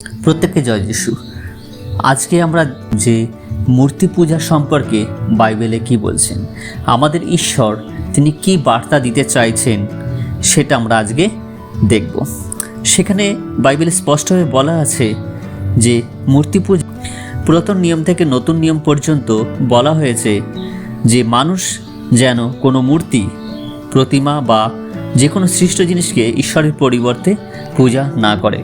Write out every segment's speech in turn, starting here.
প্রত্যেককে জয় যিশু। আজকে আমরা যে মূর্তি পূজা সম্পর্কে বাইবেলে কি বলছেন, আমাদের ঈশ্বর তিনি কি বার্তা দিতে চাইছেন সেটা আমরা আজকে দেখব। সেখানে বাইবেলে স্পষ্টভাবে বলা আছে যে মূর্তি পূজা পুরাতন নিয়ম থেকে নতুন নিয়ম পর্যন্ত বলা হয়েছে যে মানুষ যেন কোনো মূর্তি, প্রতিমা বা যে কোনো সৃষ্ট জিনিসকে ঈশ্বরের পরিবর্তে পূজা না করে।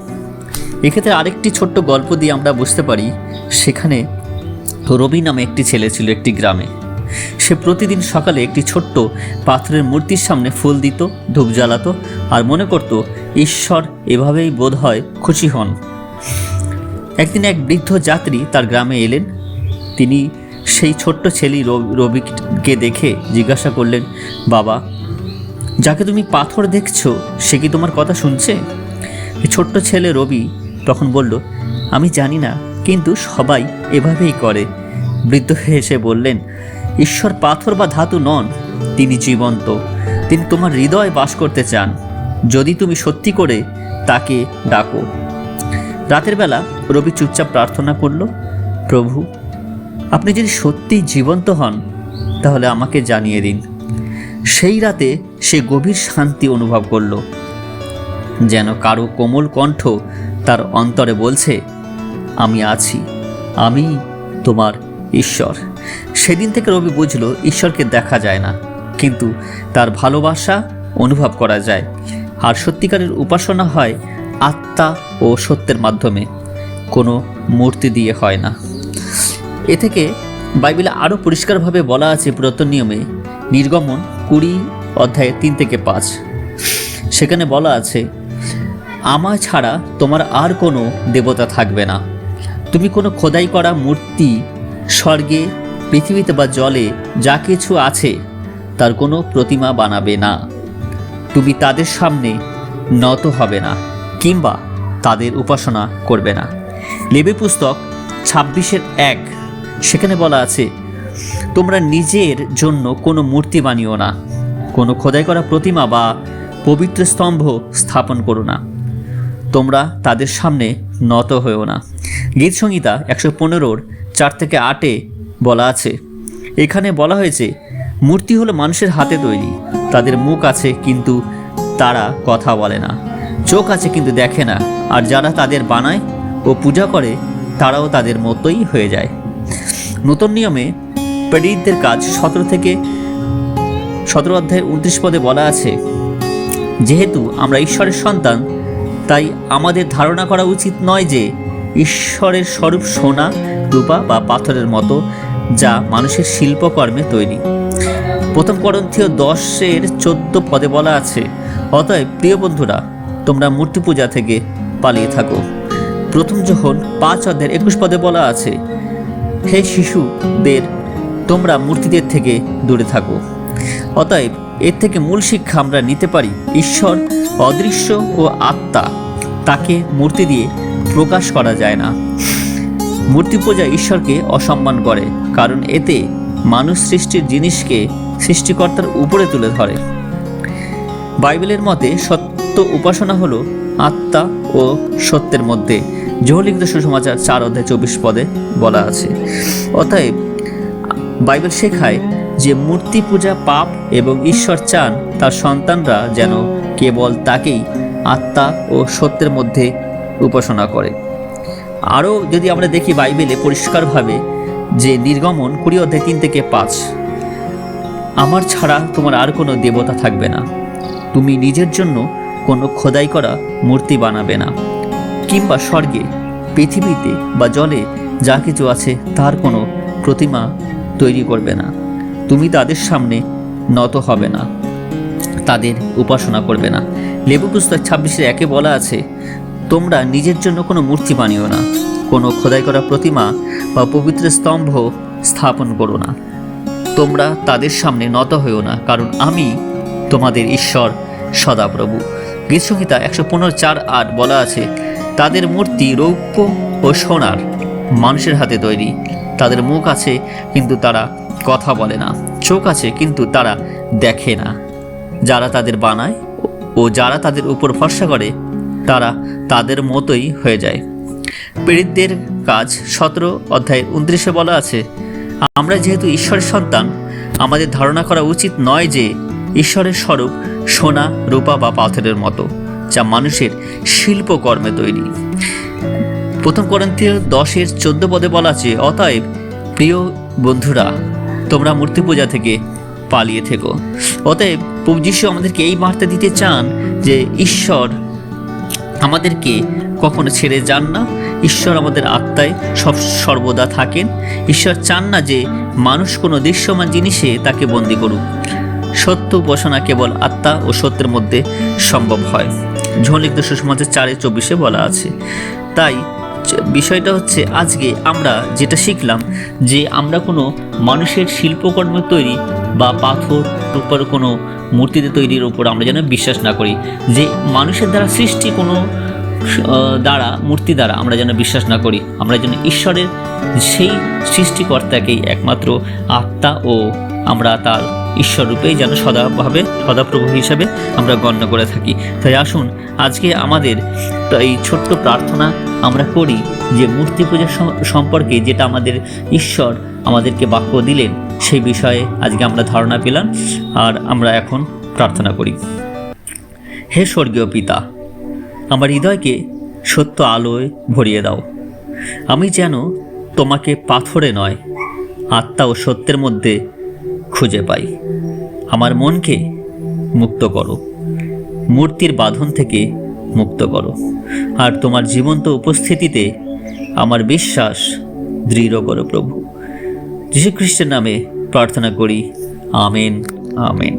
এক্ষেত্রে আরেকটি ছোট্ট গল্প দিয়ে আমরা বুঝতে পারি। সেখানে রবি নামে একটি ছেলে ছিল একটি গ্রামে। সে প্রতিদিন সকালে একটি ছোট্ট পাথরের মূর্তির সামনে ফুল দিত, ধূপ জ্বালাতো আর মনে করত ঈশ্বর এভাবেই বোধ হয় খুশি হন। একদিন এক বৃদ্ধ যাত্রী তার গ্রামে এলেন। তিনি সেই ছোট্ট ছেলে রবিকে দেখে জিজ্ঞাসা করলেন, বাবা, যাকে তুমি পাথর দেখছো সে কি তোমার কথা শুনছে? ছোট্ট ছেলে রবি তখন বলল, আমি জানি না, কিন্তু সবাই এভাবেই করে। বৃদ্ধ হেসে বললেন, ঈশ্বর পাথর বা ধাতু নন, তিনি জীবন্ত। তিনি তোমার হৃদয়ে বাস করতে চান, যদি তুমি সত্যি করে তাকে ডাকো। রাতের বেলা রবি চুপচাপ প্রার্থনা করল, প্রভু, আপনি যদি সত্যিই জীবন্ত হন তাহলে আমাকে জানিয়ে দিন। সেই রাতে সে গভীর শান্তি অনুভব করল, যেন কারো কোমল কণ্ঠ তার অন্তরে বলছে, আমি আছি, আমি তোমার ঈশ্বর। সেদিন থেকে রবি বুঝল ঈশ্বরকে দেখা যায় না, কিন্তু তার ভালোবাসা অনুভব করা যায়। আর সত্যিকারের উপাসনা হয় আত্মা ও সত্যের মাধ্যমে, কোনো মূর্তি দিয়ে হয় না। এ থেকে বাইবেলে আরও পরিষ্কারভাবে বলা আছে পুরাতন নিয়মে, নির্গমন 20:3-5। সেখানে বলা আছে, আমার ছাড়া তোমার আর কোনো দেবতা থাকবে না। তুমি কোনো খোদাই করা মূর্তি, স্বর্গে, পৃথিবীতে বা জলে যা কিছু আছে তার কোনো প্রতিমা বানাবে না। তুমি তাদের সামনে নত হবে না কিংবা তাদের উপাসনা করবে না। লেবী পুস্তক 26:1 সেখানে বলা আছে, তোমরা নিজের জন্য কোনো মূর্তি বানিও না, কোনো খোদাই করা প্রতিমা বা পবিত্র স্তম্ভ স্থাপন করো না, তোমরা তাদের সামনে নত হয়েও না। গীত সংহিতা 115:4-8 বলা আছে, এখানে বলা হয়েছে, মূর্তি হলো মানুষের হাতে তৈরি। তাদের মুখ আছে কিন্তু তারা কথা বলে না, চোখ আছে কিন্তু দেখে না, আর যারা তাদের বানায় ও পূজা করে তারাও তাদের মতোই হয়ে যায়। নতুন নিয়মে প্রেরিতদের কাজ 17:29 বলা আছে, যেহেতু আমরা ঈশ্বরের সন্তান, তাই আমাদের ধারণা করা উচিত নয় যে ঈশ্বরের স্বরূপ সোনা, রূপা বা পাথরের মতো, যা মানুষের শিল্পকর্মে তৈরি। প্রথম করন্থীয় 10:14 বলা আছে, অতএব প্রিয় বন্ধুরা, তোমরা মূর্তি পূজা থেকে পালিয়ে থাকো। প্রথম যোহন 5:21 বলা আছে, হে শিশুদের, তোমরা মূর্তিদের থেকে দূরে থাকো। অতএব এর থেকে মূল শিক্ষা আমরা নিতে পারি, ঈশ্বর অদৃশ্য ও আত্মা, তাকে মূর্তি দিয়ে প্রকাশ করা যায় না। মূর্তি পূজা ঈশ্বরকে অসম্মান করে, কারণ এতে মানুষ সৃষ্টির জিনিসকে সৃষ্টিকর্তার উপরে তুলে ধরে। বাইবেলের মতে সত্য উপাসনা হলো আত্মা ও সত্যের মধ্যে। যোহলিখিত সুসমাচার 4:24 বলা আছে। অতএব বাইবেল শেখায় যে মূর্তি পূজা পাপ এবং ঈশ্বর চান তার সন্তানরা যেন কেবল তাকেই আত্মা ও সত্যের মধ্যে উপাসনা করে। আরও যদি আমরা দেখি বাইবেলে পরিষ্কারভাবে যে নির্গমন 20:3-5, আমার ছাড়া তোমার আর কোনো দেবতা থাকবে না। তুমি নিজের জন্য কোনো খোদাই করা মূর্তি বানাবে না কিংবা স্বর্গে, পৃথিবীতে বা জলে যা কিছু আছে তার কোনো প্রতিমা তৈরি করবে না। তুমি তাদের সামনে নত হবে না, তাদের উপাসনা করবে না। লেবী পুস্তক 26:1 বলা আছে, তোমরা নিজের জন্য কোনো মূর্তি বানিও না, কোনো খোদাই করা প্রতিমা বা পবিত্র স্তম্ভ স্থাপন করো না, তোমরা তাদের সামনে নত হইও না, কারণ আমি তোমাদের ঈশ্বর সদাপ্রভু। গীত সংহিতা 115:4-8 বলা আছে, তাদের মূর্তি রৌপ্য ও সোনার, মানুষের হাতে তৈরি। তাদের মুখ আছে কিন্তু তারা কথা বলে না, চোখ আছে কিন্তু তারা দেখে না। যারা তাদের বানায় ও যারা তাদের উপর ভরসা করে তারা তাদের মতোই হয়ে যায়। প্রেরিতদের কাজ 17 অধ্যায় 29 বলা আছে, আমরা যেহেতু ঈশ্বরের সন্তান, আমাদের ধারণা করা উচিত নয় যে ঈশ্বরের স্বরূপ সোনা, রূপা বা পাথরের মতো, যা মানুষের শিল্পকর্মে তৈরি। প্রথম করিন্থীয় 10:14 বলা আছে, অতএব প্রিয় বন্ধুরা, তোমরা মূর্তি পূজা থেকে পালিয়ে থেকো। অতএব প্রভু যীশু আমাদেরকে এই বার্তা দিতে চান যে ঈশ্বর আমাদেরকে কখনো ছেড়ে যান না। ঈশ্বর আমাদের আত্মায় সর্বদা থাকেন। ঈশ্বর চান না যে মানুষ কোনো দৃশ্যমান জিনিসে তাকে বন্দী করুক। সত্য উপাসনা কেবল আত্মা ও সত্যের মধ্যে সম্ভব হয়। ঝোলিখিত সুসমাচার 4:24 বলা আছে। তাই বিষয়টা হচ্ছে, আজকে আমরা যেটা শিখলাম যে আমরা কোনো মানুষের শিল্পকর্ম তৈরি বা পাথর উপর কোনো মূর্তিতে তৈরির উপর আমরা যেন বিশ্বাস না করি। যে মানুষের দ্বারা সৃষ্টি কোনো দ্বারা, মূর্তি দ্বারা আমরা যেন বিশ্বাস না করি। আমরা যেন ঈশ্বরের সেই সৃষ্টিকর্তাকেই একমাত্র আত্মা ও আমরা তার ঈশ্বর রূপেই যেন সদাপ্রভু হিসাবে আমরা গণ্য করে থাকি। তাই আসুন আজকে আমাদের এই ছোট্ট প্রার্থনা আমরা করি যে মূর্তি পূজা সম্পর্কে যেটা আমাদের ঈশ্বর আমাদেরকে বাক্য দিলেন, সেই বিষয়ে আজকে আমরা ধারণা পেলাম। আর আমরা এখন প্রার্থনা করি। হে স্বর্গীয় পিতা, আমার হৃদয়কে সত্য আলোয় ভরিয়ে দাও। আমি যেন তোমাকে পাথরে নয়, আত্মা ও সত্যের মধ্যে খুঁজে পাই। আমার মনকে মুক্ত করো, মূর্তির বাঁধন থেকে মুক্ত করো, আর তোমার জীবন্ত উপস্থিতিতে আমার বিশ্বাস দৃঢ় করো প্রভু। যীশু খ্রিস্টের নামে প্রার্থনা করি, আমেন, আমেন।